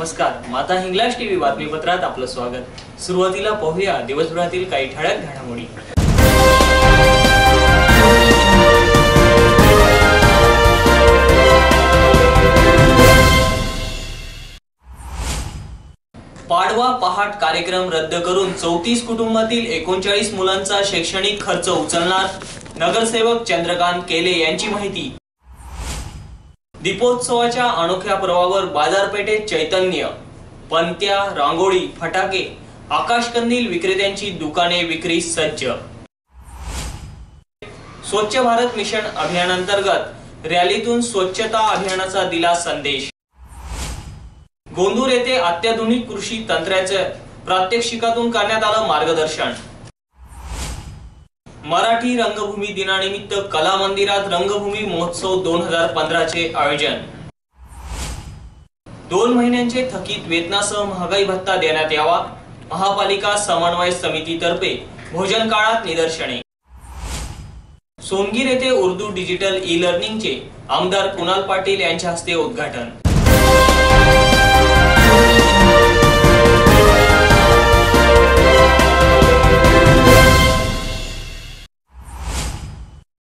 नमस्कार, माता हिंगलाज टीव्ही बातमीपत्रात आपलं स्वागत। सुरुवातीला पाहूया दिवसभरातील काही ठळक घडामोडी। पाडवा पहाट कार्यक्रम रद्द करून 34 कुटुंबातील 39 मुलांचा शैक्षणिक खर्च उचलणार, नगरसेवक चंद्रकांत केले यांची माहिती। दीपोत्सवाच्या अनोख्या पर्वावर बाजारपेठेत चैतन्य, पणत्या, रांगोळी, फटाके, आकाशकंदील विक्रेत्यांची दुकाने विक्री सज्ज। स्वच्छ भारत मिशन अभियानांतर्गत रॅलीतून स्वच्छता अभियानाचा दिला संदेश। गोंदूर येथे अत्याधुनिक कृषी तंत्राचे प्रात्यक्षिकातून करण्यात आलं मार्गदर्शन। मराठी रंगभूमी दिनानिमित्त कला मंदिरात रंगभूमी महोत्सव 2015 चे आयोजन। 2 महिन्यांचे थकीत वेतनासह महागाई भत्ता देण्यात यावा, महापालिका समन्वय समितीतर्फे भोजन काळात निदर्शने। सोनगीर येथे उर्दू डिजिटल ई लर्निंगचे आमदार कुणाल पाटील यांच्या हस्ते उद्घाटन।